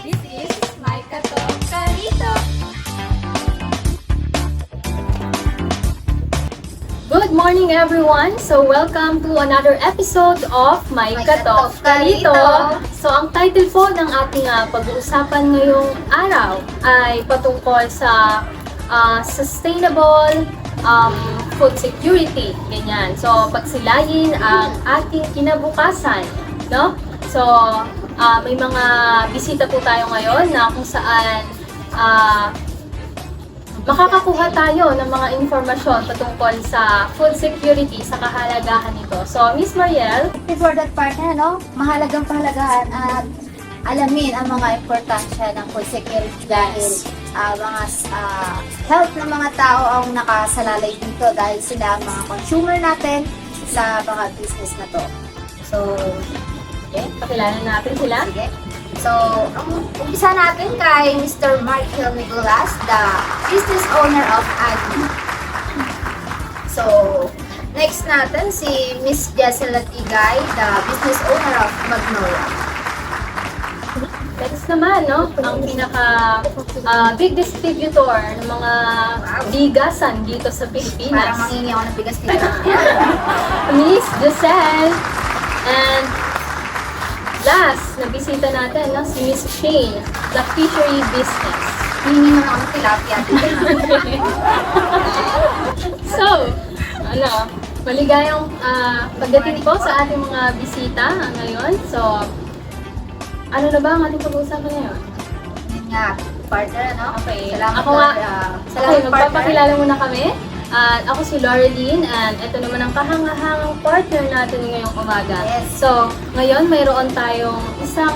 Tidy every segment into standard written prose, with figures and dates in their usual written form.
This is My Katong Karito! Good morning everyone! So welcome to another episode of My Katong Karito! So ang title po ng ating pag-uusapan ngayong araw ay patungkol sa sustainable food security. Ganyan. So pagsilayin ang ating kinabukasan, no? So may mga bisita po tayo ngayon na kung saan makakakuha tayo ng mga informasyon patungkol sa food security, sa kahalagahan nito. So, Miss Mariel, Before that partner, mahalagang pahalagahan at alamin ang mga importansya ng food security dahil mga health ng mga tao ang nakasalalay dito dahil sila ang mga consumer natin sa mga business na to. So, okay, pakilala natin sila. sige. So, ang umpisa natin kay Mr. Markel Nicolas, the business owner of Agni. So, next natin si Miss Jessel Latigay, the business owner of Magnolia. Next naman, no, ang pinaka big distributor ng mga bigasan dito sa Parang Pilipinas. mangingi ako ng bigas dito. Miss Giselle. And last, na bisita natin, no, si Miss Shane, the fishery business. Hingi naman ako ng tilapia dito. So, maligayang pagdating po sa ating mga bisita ngayon. So, ano na ba ang ating pag-uusapan ngayon? Yun nga, partner, Okay. Salamat, Ako nga, salamat, partner. magpapakilala muna kami. At ako si Laureline, and ito naman ang kahangahangang partner natin ngayong umaga. Yes. So, ngayon mayroon tayong isang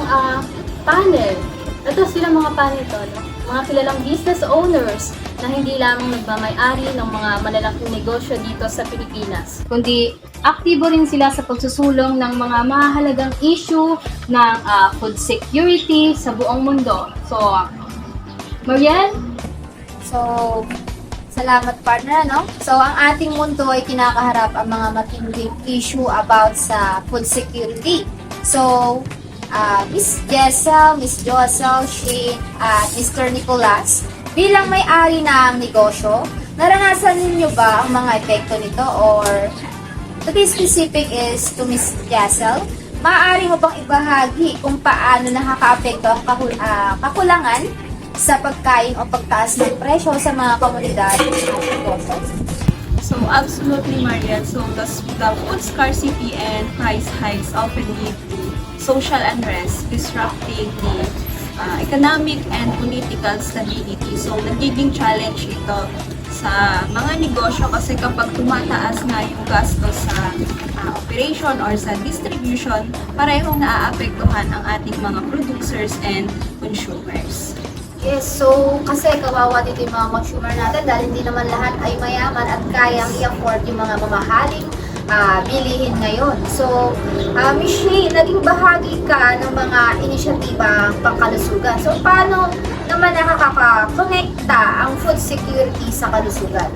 panel. Ito sila mga panel to, no? Mga kilalang business owners na hindi lamang nagmamay-ari ng mga malalaking negosyo dito sa Pilipinas, kundi aktibo rin sila sa pagsusulong ng mga mahalagang issue ng food security sa buong mundo. So, Mariel? So, salamat partner, So, ang ating mundo ay kinakaharap ang mga matinding issue about sa food security. So, Miss Jessel, Miss Josel, Shane, at Mr. Nicolas, bilang may-ari ng negosyo, naranasan ninyo ba ang mga epekto nito? Or, to be specific is to Miss Jessel, maaari mo bang ibahagi kung paano nakaka-apekto ang kakulangan sa pagkain o pagtaas ng presyo sa mga komunidad at negosyo? So absolutely, Mariel. So the food scarcity and price hikes often lead to social unrest, disrupting the economic and political stability. So nagiging challenge ito sa mga negosyo kasi kapag tumataas na yung gastos sa operation or sa distribution, parehong naaapektuhan ang ating mga producers and consumers. Yes, so kasi kawawa dito yung mga consumer natin dahil hindi naman lahat ay mayaman at kayang i-afford yung mga mamahaling bilihin ngayon. So, Miss Shane, naging bahagi ka ng mga inisyatiba pangkalusugan. So, paano naman nakaka-connecta ang food security sa kalusugan?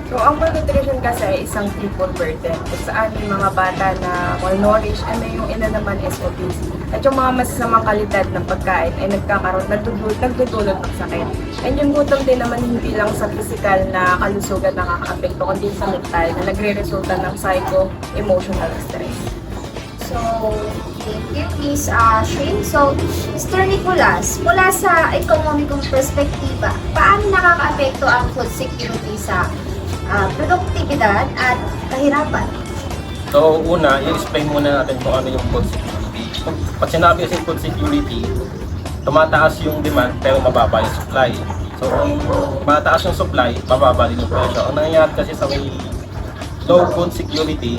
So, ang malnutrition kasi ay isang triple burden. Kung saan yung mga bata na malnourished, and yung ilan naman is obese. At yung mga masasamang kalidad ng pagkain ay nagdudulot ng sakit. And yung gutom din naman hindi lang sa physical na kalusugan nakaka-apekto, kundi sa mental na nagre-resulta ng psycho-emotional stress. So, thank you, Miss Shane. So, Mr. Nicolas, mula sa ekonomikong perspektiba, paano nakaka-apekto ang food security sa produktibidad at kahirapan? So, una, i-explain muna natin kung ano yung food security. Pag sinabi kasi food security, tumataas yung demand pero mababa yung supply. So, kung mataas yung supply, mababa din yung presyo. Ang nangyayari kasi sa may low food security,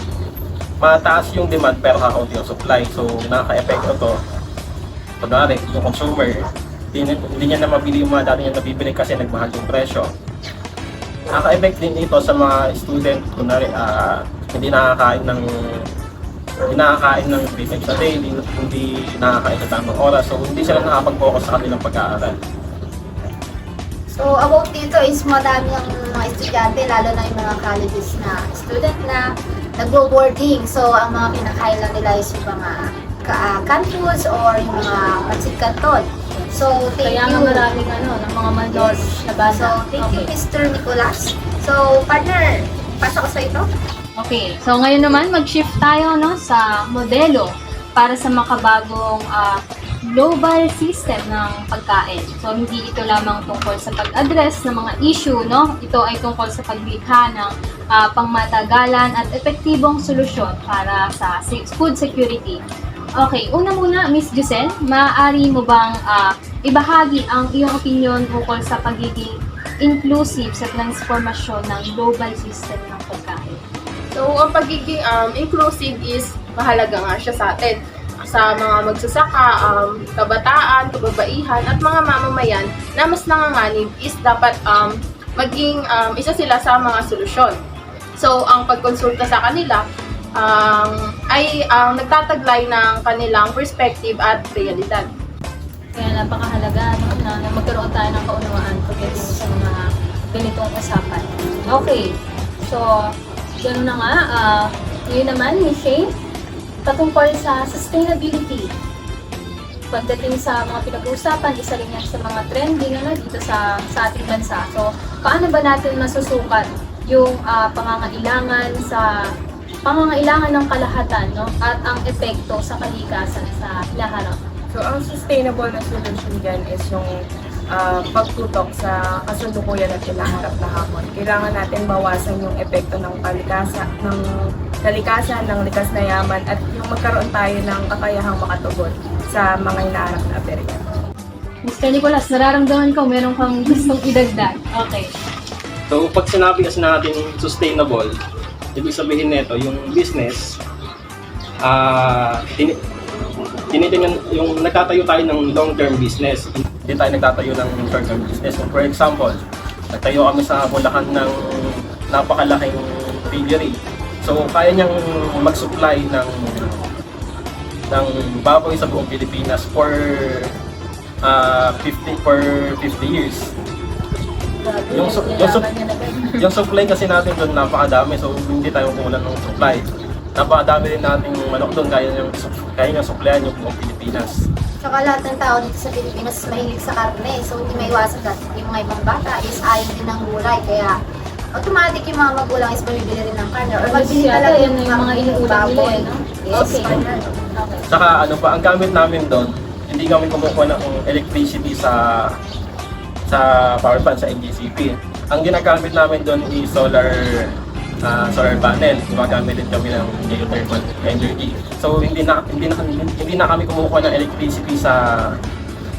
mataas yung demand pero kakaunti yung supply. So, nakaka-epekto to. Kunwari, yung consumer, hindi niya na mabili yung mga dati niya nabibili kasi nagmahal yung presyo. Nakaka-effect din ito sa mga student, kunwari, hindi nakakain ng 3 times a day, hindi nakakain sa tamang oras, so hindi sila nakapag-focus sa kanilang pag-aaral. So, about dito is madami ang mga estudyante, lalo na yung mga colleges na student na nagbo-boarding. So, ang mga kinakain lang nila is yung mga canned foods or yung mga pansit canton. So, thank Kaya you. nga maraming ng mga malnourished na bata. So, thank you, Okay. Mr. Nicolas. So, partner, pasok ko sa ito. Okay, so ngayon naman mag-shift tayo sa modelo para sa makabagong global system ng pagkain. So hindi ito lamang tungkol sa pag-address ng mga issue, Ito ay tungkol sa paglikha ng pangmatagalan at epektibong solusyon para sa food security. Okay, una muna, Miss Giselle, maaari mo bang ibahagi ang iyong opinion tungkol sa pagiging inclusive sa transformasyon ng global system ng pagkain? So, ang pagiging inclusive is mahalaga nga siya sa atin. Sa mga magsasaka, kabataan, kababaihan, at mga mamamayan na mas nanganganib is dapat maging isa sila sa mga solusyon. So, ang pagkonsulta sa kanila ay nagtataglay ng kanilang perspective at realidad. Kaya napakahalaga na magkaroon tayo ng kaunawaan pagdating sa mga ganitong usapan. Okay, so gano'n na nga. Ngayon naman, Miss Shane, patungkol sa sustainability. Pagdating sa mga pinag-uusapan, isa rin yan sa mga trending dito sa ating bansa. So, paano ba natin masusukat yung pangangailangan ng kalahatan at ang epekto sa kalikasan sa hinaharap? So, ang sustainable na solution dyan is yung pagtutok sa kasalukuyan at hinaharap na hamon. Kailangan natin bawasan yung epekto ng kalikasan, ng likas na yaman, at yung magkaroon tayo ng kakayahang makatugon sa mga hinaharap na aberya. Mr. Nicolas, nararamdaman ko meron kang gustong idagdag. Okay. So, pag sinabi kasi natin sustainable, ibig sabihin nito, yung business, tinitingnan yung nagtatayo tayo ng long-term business. Hindi tayo nagtatayo ng short-term business. So, for example, nagtayo kami sa Bulacan ng napakalaking piggery. So, kaya niyang mag-supply ng baboy sa buong Pilipinas for 50 years. Yung supply kasi natin doon napakadami, so hindi tayo kukulan ng supply. Napakadami rin nating manok doon, kaya niyang supplyan yung buong Pilipinas. Saka lahat ng tao dito sa Pilipinas mahilig sa karne. So, hindi maiwasan dahil yung mga ibang bata is ayaw din ng gulay. Kaya, automatic yung mga magulang is bumibili rin ng karne. Or magbili talaga yan yung mga inuulam nila, baboy. Yes, Okay. partner. Saka ang gamit namin doon, hindi kami kumukuha ng electricity sa power plant, sa NGCP. Ang ginagamit namin doon is solar panel. Gumagamit din kami ng geothermal energy. So hindi na kami kumukuha ng electricity sa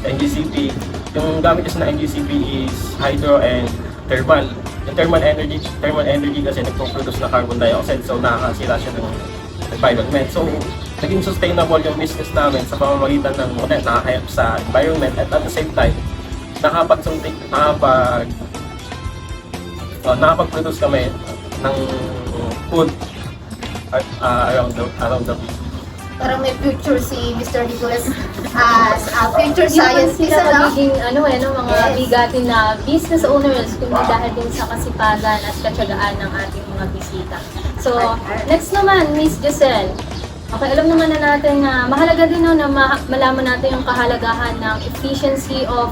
NGCP. Yung gamit kasi ng NGCP is hydro and thermal. Yung thermal energy kasi nagpo-produce na carbon dioxide, so nakakasira siya ng environment. So naging sustainable yung business namin sa pamamagitan ng nakaka-help sa environment, at the same time nakapag-produce kami ng food around the world. Parang may future si Mr. Nicolas as a future Hindi naman scientist. sila Ano? magiging mga Yes. bigatin na business owners, kundi dahil din sa kasipagan at katyagaan ng ating mga bisita. So, next naman, Miss Giselle. Okay, alam naman na natin na mahalaga din na malaman natin yung kahalagahan ng efficiency of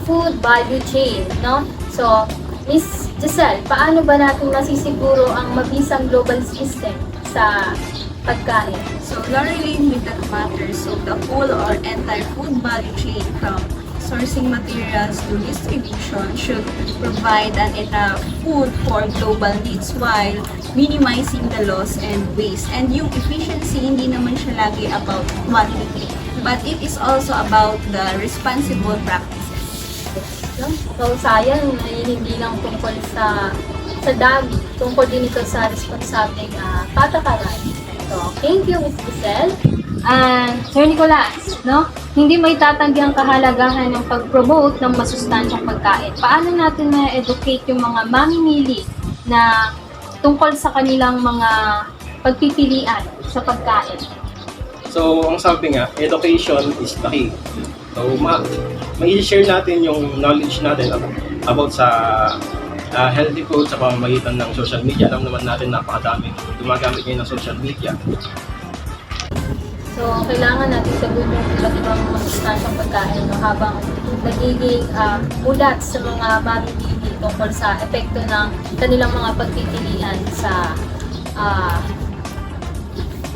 food value chain, So, Miss Giselle, paano ba natin masisiguro ang mabisang global system sa pagkain? So, related with that matter, so the whole or entire food value chain from sourcing materials to distribution should provide an enough food for global needs while minimizing the loss and waste. And yung efficiency, hindi naman siya lagi about quantity, but it is also about the responsible practices. So, sayang, hindi lang tungkol sa dami, tungkol din ito sa responsableng patakaran. So, thank you, Ms. Giselle. And Sir Nicolas, hindi may tatanggi ang kahalagahan ng pag-promote ng masustansyang pagkain. Paano natin ma-educate yung mga mamimili na tungkol sa kanilang mga pagpipilian sa pagkain? So, ang sabi nga, education is the key. So, mai-share natin yung knowledge natin about sa healthy food sa pamamagitan ng social media. Alam naman natin napakadaming gumagamit ngayon ng social media. So, So, kailangan natin sagutin yung iba't ibang mga sustansyang pagkain no, habang nagiging ulat sa mga mamimili tungkol sa epekto ng kanilang mga pagpipilian sa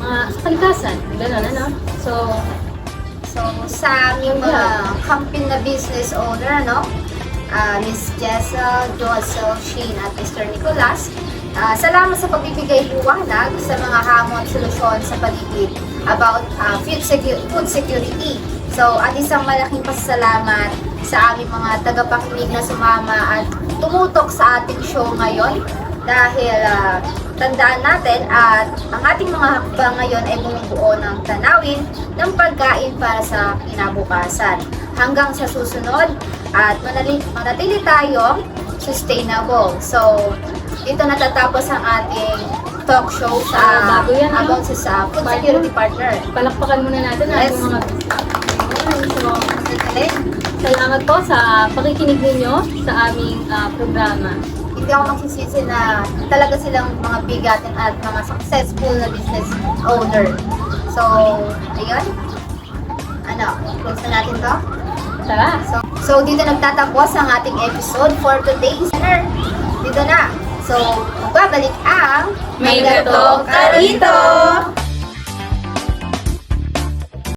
mga kalikasan. Ganun, ano? So, sa aming mga company na business owner, ano, Miss Jessel, Josel, Shane, at Mr. Nicolas, salamat sa pagbibigay liwanag sa mga hamon at solusyon sa paligid about food security. So, at isang malaking pasasalamat sa aming mga tagapakinig na sumama at tumutok sa ating show ngayon dahil tandaan natin at ang ating mga hakbang ngayon ay bumubuo ng tanawin ng pagkain para sa kinabukasan. Hanggang sa susunod at manatili tayong sustainable. So, dito natatapos ang ating talk show sa bago yan, about sa food security partner. palakpakan muna natin ang Yes. ating mga So, Sige. salamat po sa pakikinig ninyo sa aming programa. Hindi ako magsisisi na talaga silang mga bigatin at mga successful na business owner. So, ayun. Close na natin to. Tara! So dito nagtatapos ang ating episode for today's dinner. Dito na. So, magbabalik ang May Gato Ka Rito!